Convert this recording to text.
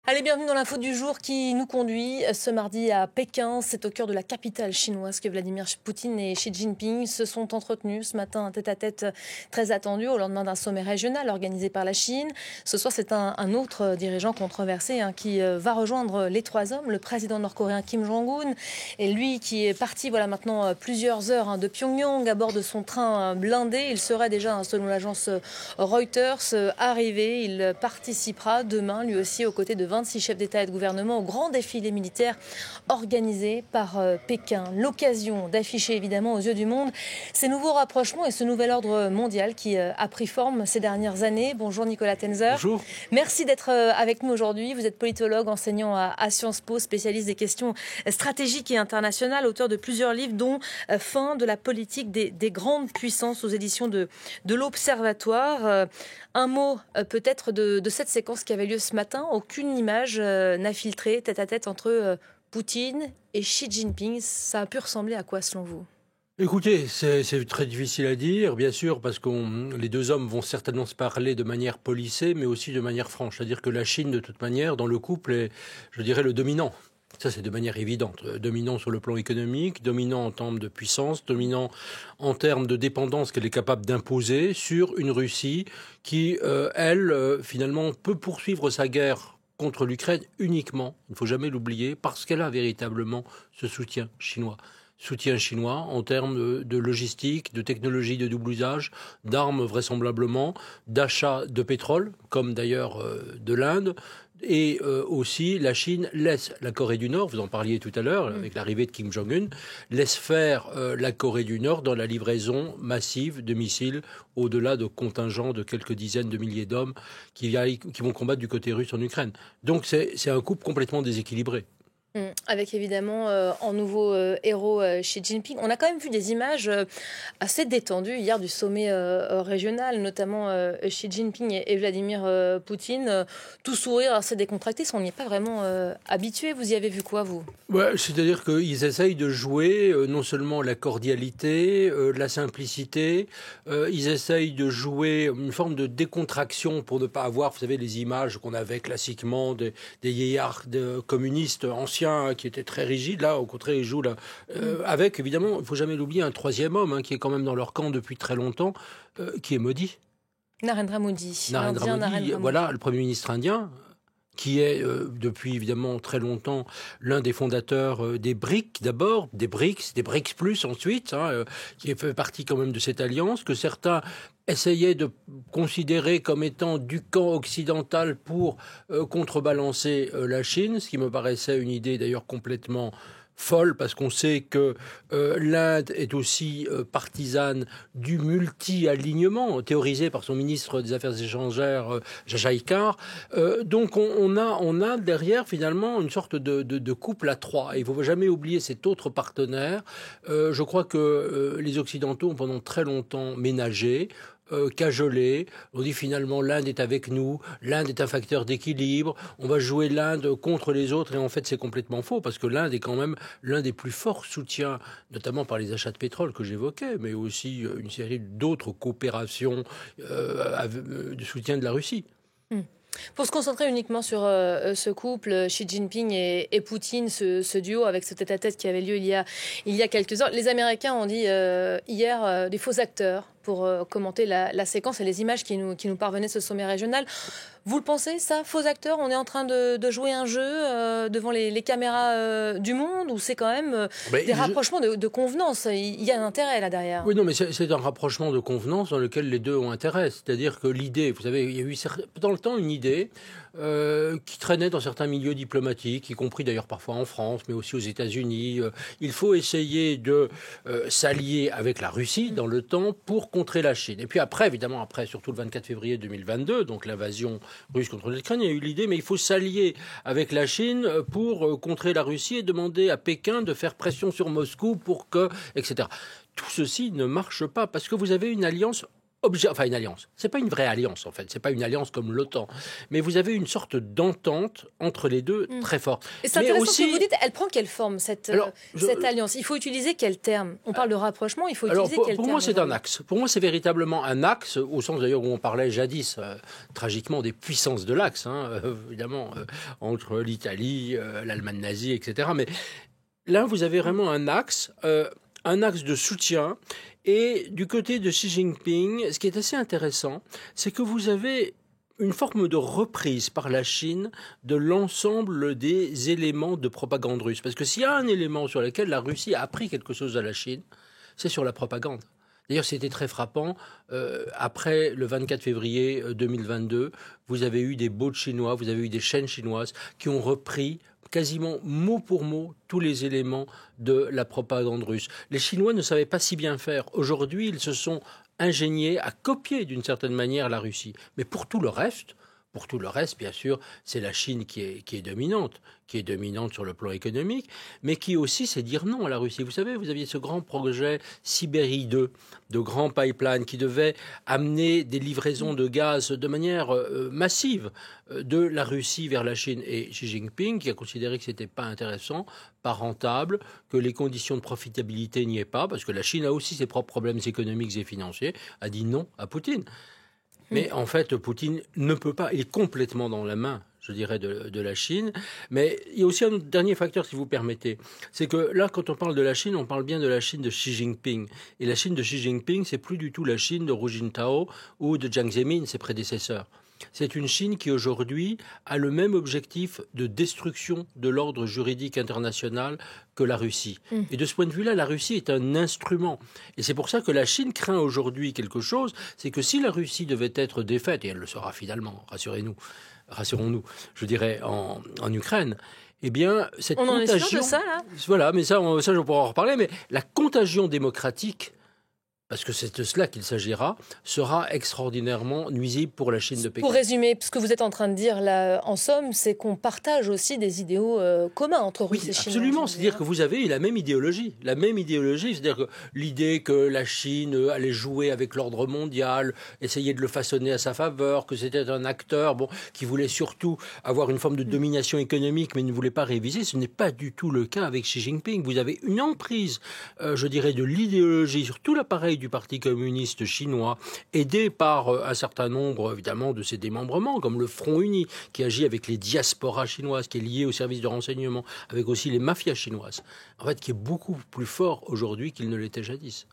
Allez, bienvenue dans l'info du jour qui nous conduit ce mardi à Pékin. C'est au cœur de la capitale chinoise que Vladimir Poutine et Xi Jinping se sont entretenus ce matin, un tête-à-tête très attendu au lendemain d'un sommet régional organisé par la Chine. Ce soir, c'est un autre dirigeant controversé qui va rejoindre les trois hommes, le président nord-coréen Kim Jong-un, et lui qui est parti maintenant plusieurs heures de Pyongyang à bord de son train blindé. Il serait déjà, selon l'agence Reuters, arrivé. Il participera demain, lui aussi, aux côtés de 26 chefs d'État et de gouvernement au grand défilé militaire organisé par Pékin. L'occasion d'afficher évidemment aux yeux du monde ces nouveaux rapprochements et ce nouvel ordre mondial qui a pris forme ces dernières années. Bonjour Nicolas Tenzer. Bonjour. Merci d'être avec nous aujourd'hui. Vous êtes politologue, enseignant à Sciences Po, spécialiste des questions stratégiques et internationales, auteur de plusieurs livres dont Fin de la politique des grandes puissances aux éditions de l'Observatoire. Un mot peut-être de cette séquence qui avait lieu ce matin. Aucune image n'a filtré tête-à-tête entre Poutine et Xi Jinping. Ça a pu ressembler à quoi selon vous ? Écoutez, c'est très difficile à dire, bien sûr, parce que les deux hommes vont certainement se parler de manière policée, mais aussi de manière franche. C'est-à-dire que la Chine, de toute manière, dans le couple, est, je dirais, le dominant. Ça, c'est de manière évidente. Dominant sur le plan économique, dominant en termes de puissance, dominant en termes de dépendance qu'elle est capable d'imposer sur une Russie qui, finalement, peut poursuivre sa guerre contre l'Ukraine uniquement, il ne faut jamais l'oublier, parce qu'elle a véritablement ce soutien chinois. Soutien chinois en termes de logistique, de technologie de double usage, d'armes vraisemblablement, d'achat de pétrole, comme d'ailleurs de l'Inde. Et aussi, la Chine laisse la Corée du Nord, vous en parliez tout à l'heure, avec l'arrivée de Kim Jong-un, laisse faire la Corée du Nord dans la livraison massive de missiles au-delà de contingents de quelques dizaines de milliers d'hommes qui vont combattre du côté russe en Ukraine. Donc c'est un couple complètement déséquilibré. Avec évidemment en nouveau héros Xi Jinping. On a quand même vu des images assez détendues hier du sommet régional, notamment Xi Jinping et Vladimir Poutine, tout sourire assez décontracté. On n'y est pas vraiment habitué. Vous y avez vu quoi, vous ? Ouais, c'est-à-dire qu'ils essayent de jouer non seulement la cordialité, la simplicité, ils essayent de jouer une forme de décontraction pour ne pas avoir, vous savez, les images qu'on avait classiquement des vieillards communistes anciens qui étaient très rigides. Là, au contraire, ils jouent là, avec, évidemment, il ne faut jamais l'oublier, un troisième homme qui est quand même dans leur camp depuis très longtemps, qui est maudit. Narendra Modi. Narendra Modi, voilà, le Premier ministre indien, qui est depuis évidemment très longtemps l'un des fondateurs des BRICS d'abord, des BRICS plus ensuite, qui fait partie quand même de cette alliance, que certains essayaient de considérer comme étant du camp occidental pour contrebalancer la Chine, ce qui me paraissait une idée d'ailleurs complètement folle, parce qu'on sait que l'Inde est aussi partisane du multi-alignement, théorisé par son ministre des Affaires étrangères, Jaishankar. Donc on a derrière finalement une sorte de couple à trois. Et il ne faut jamais oublier cet autre partenaire. Je crois que les Occidentaux ont pendant très longtemps ménagé, cajolé. On dit finalement l'Inde est avec nous, l'Inde est un facteur d'équilibre, on va jouer l'Inde contre les autres, et en fait c'est complètement faux, parce que l'Inde est quand même l'un des plus forts soutiens, notamment par les achats de pétrole que j'évoquais, mais aussi une série d'autres coopérations de soutien de la Russie. Pour se concentrer uniquement sur ce couple, Xi Jinping et Poutine, ce duo avec ce tête-à-tête qui avait lieu il y a quelques heures, les Américains ont dit hier des faux acteurs pour commenter la séquence et les images qui nous parvenaient de ce sommet régional. Vous le pensez, ça, faux acteurs ? On est en train de jouer un jeu devant les caméras du monde, ou c'est quand même des rapprochements de convenance ? Il y a un intérêt là derrière. Oui, non, mais c'est un rapprochement de convenance dans lequel les deux ont intérêt. C'est-à-dire que l'idée, vous savez, il y a eu dans le temps une idée qui traînait dans certains milieux diplomatiques, y compris d'ailleurs parfois en France, mais aussi aux États-Unis. Il faut essayer de s'allier avec la Russie dans le temps pour contrer la Chine. Et puis après, évidemment, surtout le 24 février 2022, donc l'invasion russe contre l'Ukraine, il y a eu l'idée, mais il faut s'allier avec la Chine pour contrer la Russie et demander à Pékin de faire pression sur Moscou pour que, etc. Tout ceci ne marche pas parce que vous avez une alliance enfin une alliance. C'est pas une vraie alliance en fait. C'est pas une alliance comme l'OTAN, mais vous avez une sorte d'entente entre les deux très forte. Et c'est intéressant ce que vous dites. Elle prend quelle forme cette alliance? Il faut utiliser quel terme? On parle de rapprochement. Il faut utiliser quel terme? Pour moi, c'est un axe. Pour moi, c'est véritablement un axe, au sens d'ailleurs où on parlait jadis, tragiquement, des puissances de l'axe, évidemment, entre l'Italie, l'Allemagne nazie, etc. Mais là, vous avez vraiment un axe de soutien. Et du côté de Xi Jinping, ce qui est assez intéressant, c'est que vous avez une forme de reprise par la Chine de l'ensemble des éléments de propagande russe. Parce que s'il y a un élément sur lequel la Russie a appris quelque chose à la Chine, c'est sur la propagande. D'ailleurs, c'était très frappant. Après le 24 février 2022, vous avez eu des bots chinois, vous avez eu des chaînes chinoises qui ont repris quasiment mot pour mot tous les éléments de la propagande russe. Les Chinois ne savaient pas si bien faire. Aujourd'hui, ils se sont ingéniés à copier d'une certaine manière la Russie. Mais pour tout le reste, bien sûr, c'est la Chine qui est dominante sur le plan économique, mais qui aussi sait dire non à la Russie. Vous savez, vous aviez ce grand projet Sibérie 2, de grands pipelines qui devait amener des livraisons de gaz de manière massive de la Russie vers la Chine. Et Xi Jinping, qui a considéré que ce n'était pas intéressant, pas rentable, que les conditions de profitabilité n'y aient pas, parce que la Chine a aussi ses propres problèmes économiques et financiers, a dit non à Poutine. Mais en fait, Poutine ne peut pas, il est complètement dans la main, je dirais, de la Chine. Mais il y a aussi un dernier facteur, si vous permettez. C'est que là, quand on parle de la Chine, on parle bien de la Chine de Xi Jinping. Et la Chine de Xi Jinping, c'est plus du tout la Chine de Hu Jintao ou de Jiang Zemin, ses prédécesseurs. C'est une Chine qui, aujourd'hui, a le même objectif de destruction de l'ordre juridique international que la Russie. Et de ce point de vue-là, la Russie est un instrument. Et c'est pour ça que la Chine craint aujourd'hui quelque chose, c'est que si la Russie devait être défaite, et elle le sera finalement, rassurons-nous, je dirais, en Ukraine, eh bien, cette contagion... On en est sûr de ça, là ? Voilà, mais ça, je pourrais en reparler, mais la contagion démocratique, parce que c'est de cela qu'il s'agira, sera extraordinairement nuisible pour la Chine de Pékin. Pour résumer, ce que vous êtes en train de dire là, en somme, c'est qu'on partage aussi des idéaux communs entre Russes et Chinois. Absolument, c'est-à-dire que vous avez la même idéologie, c'est-à-dire que l'idée que la Chine allait jouer avec l'ordre mondial, essayer de le façonner à sa faveur, que c'était un acteur qui voulait surtout avoir une forme de domination économique, mais ne voulait pas réviser, ce n'est pas du tout le cas avec Xi Jinping. Vous avez une emprise, je dirais, de l'idéologie sur tout l'appareil du Parti communiste chinois, aidé par un certain nombre, évidemment, de ses démembrements, comme le Front Uni, qui agit avec les diasporas chinoises, qui est lié au service de renseignement, avec aussi les mafias chinoises, en fait, qui est beaucoup plus fort aujourd'hui qu'il ne l'était jadis.